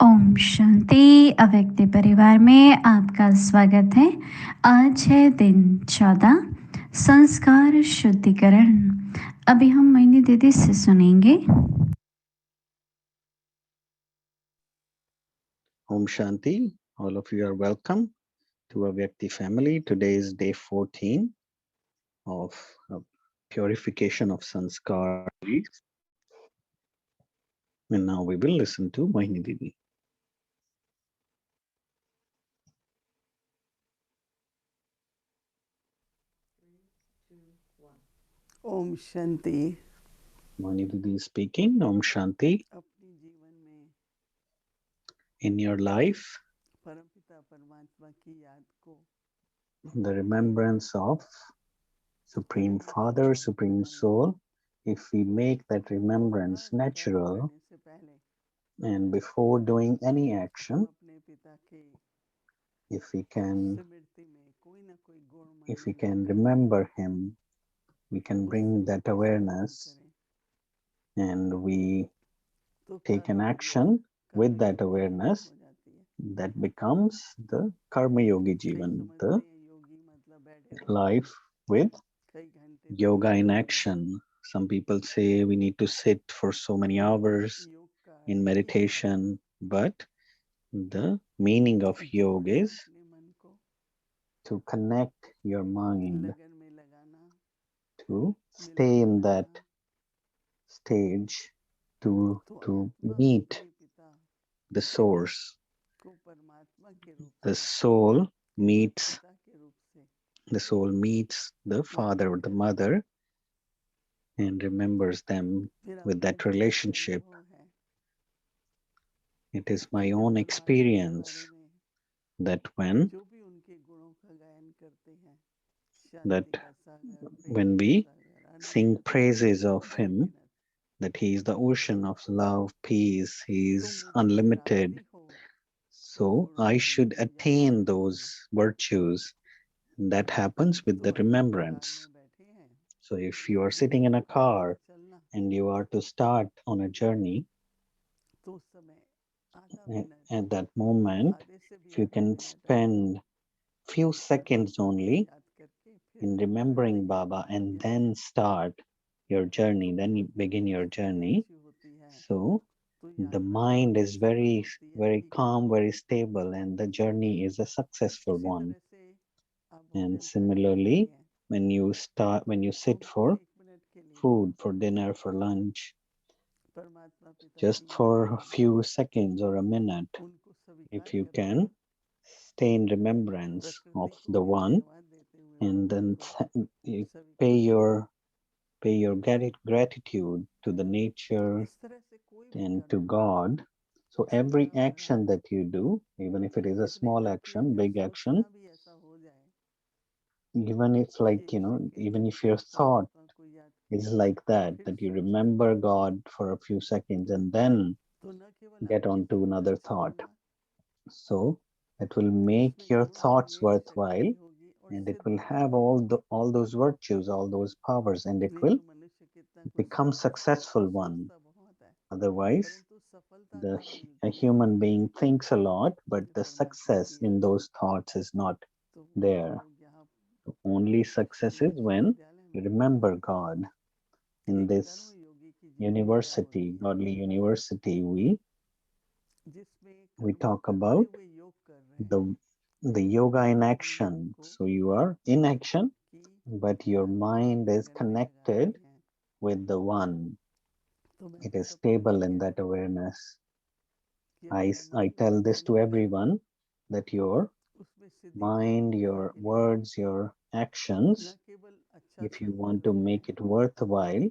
ओम शांति। अव्यक्ति परिवार में आपका स्वागत है। आज है दिन 14, संस्कार शुद्धिकरण। अभी हम मोहिनी दीदी से सुनेंगे। Om Shanti. All of you are welcome to Avyakti family. Today is day 14 of purification of Sanskar. And now we will listen to Mohini Didi. Om Shanti. Mohini Didi is speaking. Om Shanti. अपने जीवन में In your life, परमपिता परमात्मा की याद को the remembrance of Supreme Father, Supreme Soul, if we make that remembrance natural, से पहले and before doing any action, अपने पिता के if we can स्मृति में कोई ना कोई गुण मन में remember him, we can bring that awareness and we take an action with that awareness. That becomes the Karma Yogi Jivan, the योगी मतलब बैठे life with कई घंटे yoga in action. Some people say we need to sit for so many hours योग का in meditation, but the meaning of yoga is अपने मन को to connect your mind, लगन में लगाना, to stay in that stage, to meet अपने पिता the source. को परमात्मा के रूप The soul meets पिता के रूप से the soul meets the father or the mother and remembers them फिर with अपने that relationship. अनुभव है It is my own experience that when जो भी उनके गुणों का गायन करते हैं, शांति का सागर, प्रेम when का we Sagar, sing praises of him, अनगिनत, that he is the ocean of love, peace, he तो is मुझे unlimited. प्राप्ति हो So I should attain those virtues. And that happens with the remembrance. में बैठे हैं So if you are sitting in a car चलना, and you are to start on a journey, तो उस समय आधा मिनट, at that moment, आधे से भी if you अधिक can minute spend few seconds only याद करके फिर in remembering Baba and then start your journey, then you begin your journey. होती है So तो the mind is very, very calm, very stable, and the journey is a successful इसी one. तरह से आप And भोजन similarly, हैं when you sit for एक मिनट के लिए food, for dinner, for lunch, परमात्मा पिता just की याद for a few seconds or a minute, उनको स्वीकार if you करके can stay in remembrance of प्रकृति को the one, धन्यवाद देते हुए and then you pay स्वीकार your gratitude to the nature इस तरह से कोई भी and to कर्म God. So every छोटा बड़ा action that you do, even if it is a इतने small तक कि action, अगर big action, सोचना भी ऐसा हो जाए even if like, even if your thought परमात्मा को याद is like that, फिर that you सोचना remember God for a few seconds and then तो न केवल get आपकी on to another अच्छा thought. होगा, So it will make उसमें your गुण thoughts होंगे, worthwhile शक्ति होगी और and it will Siddhi have all those virtues, all those powers, and it नहीं will तो मनुष्य कितना कुछ become सोचता successful one. सोचता बहुत है Otherwise, परंतु सफलता कहाँ a मिलती है human being thinks a lot, but the परमात्मा success की in याद those thoughts is not तो हम there. लोग यहाँ Only success is when विश्वविद्यालय you में remember God. In एक this कर्म योगी की जीवन क्रिया होती university, है godly university, जिसमें we कर्म talk करते about हुए योग कर रहे हैं the yoga in action. So you are in action, कि but your mind is लगन में लगाते connected हैं with the one. तो मैं It तो is सबको stable ये in that कहती हूँ awareness. कि I, अपना I मन tell this to लगाना everyone that your उसमें सिद्धि mind, प्राप्त करने your के लिए words, your न actions, केवल अच्छा if you want संकल्प to है make it worthwhile,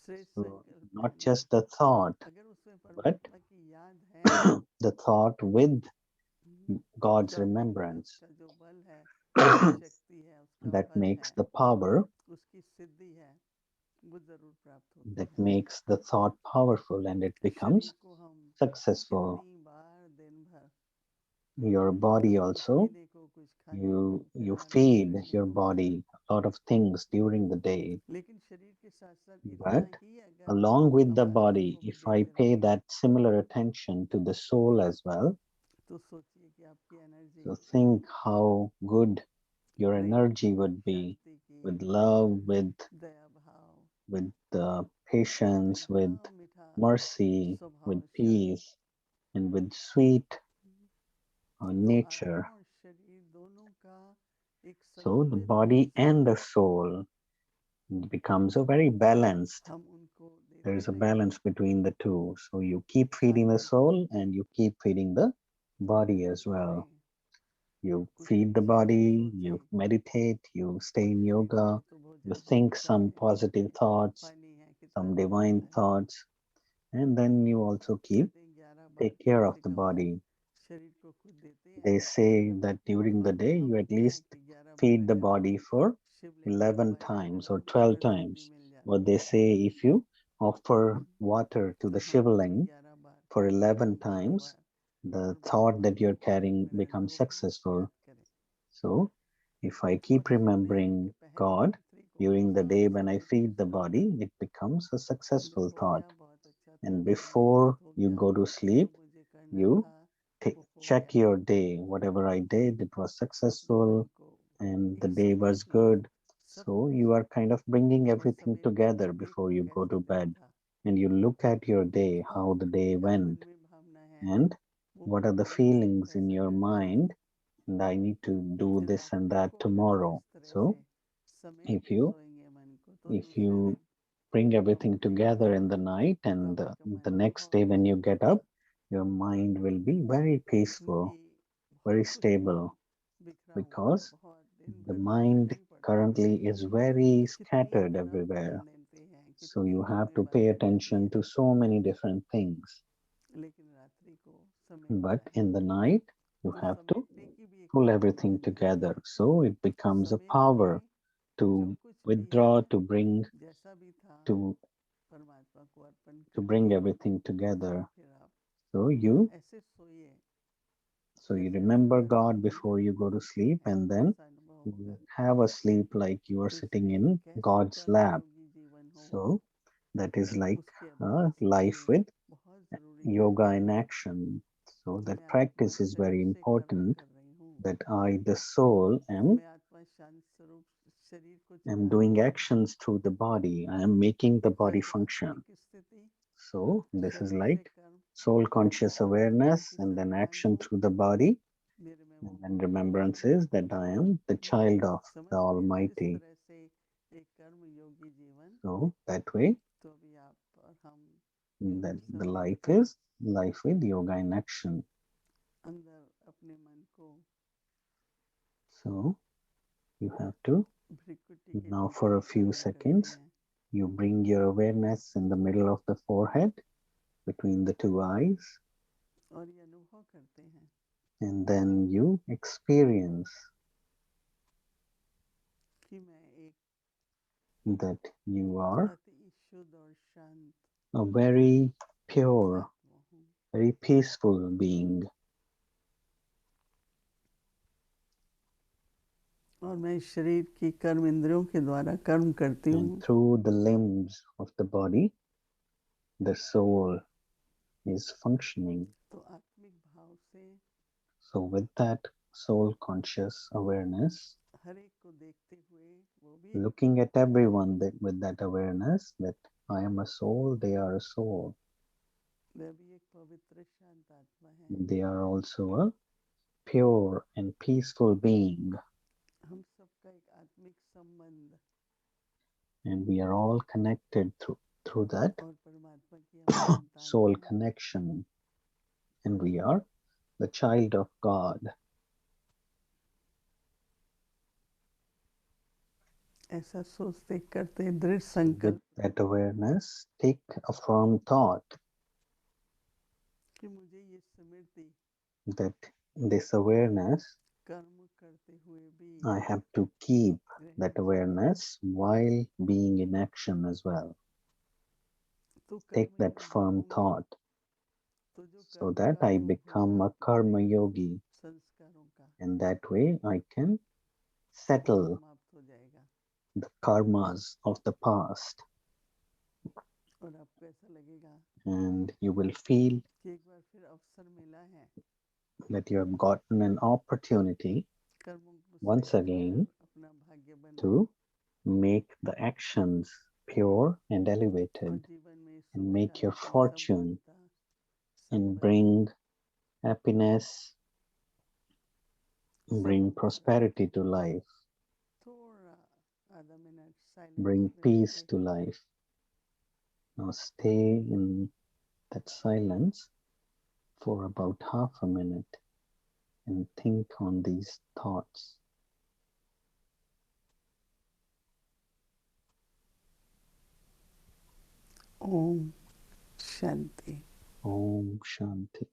श्रेष्ठ so संकल्प है not just the thought, अगर उसमें but परमात्मा की याद है the thought with God's तो आपके पास remembrance उसका जो बल है उसकी शक्ति है उसका that फल makes है the power, उसकी सिद्धि है वो जरूर प्राप्त होती that है makes the thought powerful and it becomes शरीर को हम successful. कितनी बार दिन भर Your body कुछ also, पीने को कुछ खाने को you प्राणायाम feed करने your को body lot of things during the day. लेकिन शरीर के साथ साथ इतना But ही अगर along with हम the आत्मा body, को भी if I देते pay रहें that similar attention to the soul as well, तो सोचिए कि आपकी energy so think how good your Prem energy की, would be शांति की, with love, दया भाव, with कितने patience, with हाँ मीठा mercy, with स्वभाव शांत। peace, and with sweet तो nature. आत्मा और शरीर दोनों का एक So the संतुलित रूप body से and the soul becomes a very balanced. हम उनको There देते is a रहें balance between the two. So you keep feeding the ताकि soul and you keep feeding the body as देते well. रहें You कुछ feed the अच्छी अच्छी body, you सोचें meditate, you stay कि in शरीर को yoga, भी तो बहुत you ज़्यादा think भूख some है, positive कितना thoughts, पानी है, कितना some दूध divine है। thoughts, and then you also keep कहते हैं 11 बार take कम care of से the कम body. शरीर को खुद देते हैं। They say that during the और day हम you at क्या है least कि 11 बार feed the अगर body for शिवलिंग में 11 हमारी times or अगर 12 एनर्जी भी times. मिल What जाती they है say, if you offer water to तो the हम भी Shivling 11 bar for 11 12 times, bar the और thought बार-बार that you're अपने carrying becomes मिलनों को successful. याद करें। So if I और keep सुनते हैं कि remembering पहली God रात्रि को during the day शांत when I Shanti feed the सोइए। body, it becomes a successful जब हो thought. गया बहुत अच्छा था, And काम बहुत before हो you गया, go to जो sleep, मुझे करना you था वो हो check गया। your day. Whatever I did, it was अपने मन successful को and the एक day was समेट लें good. सब So कुछ you are kind of bringing और everything समेट together करके before देखो you go कैसा to दिन bed था and you look at your day, और how the day क्या मन went, में भावना है and वो what are the भावना को feelings in ऐसा your करके mind, and I need to do फिर this and रात्रि that को अगर आप tomorrow. इस तरह So से समेट if के you सोएंगे मन को तो if दूसरे you दिन bring सुबह everything उठेंगे together in the night तो and आपका the मन next day बहुत when you शांत get up, होगा your mind will be very क्योंकि peaceful, बहुत very कुछ stable, बिखरा हुआ है, because बहुत दिन the भर सोचना mind ही पड़ता है। currently is very कितनी scattered तरफ everywhere. ध्यान देते हैं, So कितनी you have to pay जिम्मेवारियां रहती attention हैं, to so many different things. लेकिन रात्रि को समेटना But है in the night, you तो have to समेटने की भी एक pull पावर everything बन जाती together. है। So it becomes a समेट के power जो to कुछ भी है withdraw, to bring, जैसा भी था to परमात्मा को अर्पण to bring करके everything together. फिर आप So you ऐसे सोइए so you जैसे remember आपका God जीवन before you go to sleep, and ऐसा then ऐसा अनुभव you होगा have a sleep like you are तो sitting इसलिए in कैसे God's lap. कर्मयोगी जीवन हो So that is like उसके a अभ्यास के life लिए with बहुत ज़रूरी है yoga in action. So कि that मैं आत्मा practice is very शरीर से कर्म important, कर रही हूँ, that I, the soul, मैं आत्मा शांत स्वरूप शरीर को am चला doing रही हूँ। actions through the body. I am making the body पहले function. आत्मिक स्थिति So this is शरीर से like कर्म soul conscious awareness क्योंकि and then संज्ञान action हूँ through the body. मेरे में And वो then भावना remembrance है is that I am the child of the समझ गए ना जिस Almighty. तरह से एक कर्म योगी जीवन So that way, तो भी आप और हम that बिल्कुल the समझे life कि is life with yoga in action. अंदर अपने मन को So you have to भ्रिकुटी के now नीचे for a few स्थान करते seconds, हैं you bring your awareness in the middle of the forehead between the two eyes, और ये अनुभव करते हैं and then you experience कि मैं एक that you are अति शुद्ध और शांत a very pure, आत्मा हूँ very peaceful being, और मैं इस शरीर की कर्म इंद्रियों के द्वारा कर्म करती and हूँ through the limbs of the body, the soul is functioning. तो आत्मिक भाव से So, with that soul conscious awareness, हर एक को देखते हुए वो भी एक looking at everyone that, with that awareness that I am a soul, they are a soul, वह भी एक पवित्र शांत आत्मा है they are also a pure and peaceful being, हम सबका एक आत्मिक संबंध and we are all connected through that और परमात्मा की हम संतानें soul हैं connection, and we are the child of God. ऐसा सोचते करते दृढ़ So with संकल्प that awareness, take a firm thought कि मुझे ये स्मृति that this awareness, कर्म करते हुए भी I have to keep रहनी that चाहिए awareness while being in action as well. तो Take कर्म that योगी firm होंगे thought तो जो so कर्म that का I भोग become होगा a karma yogi, संस्कारों का and that way I can वो settle समाप्त हो जाएगा the karmas of the past, और आपको ऐसा लगेगा and you will feel कि एक बार फिर अवसर मिला है that you have gotten an opportunity कर्मों को once सही again कर अपना भाग्य बनाए to make the actions pure and और elevated जीवन में सुख and make your Shanti fortune समानता and Samriddhi bring happiness, bring Shanti prosperity to life, थोड़ा आधा मिनट bring साइलेंस में peace बैठे to life. Now stay in that silence for about half a minute and think on these thoughts. Om Shanti Om Shanti.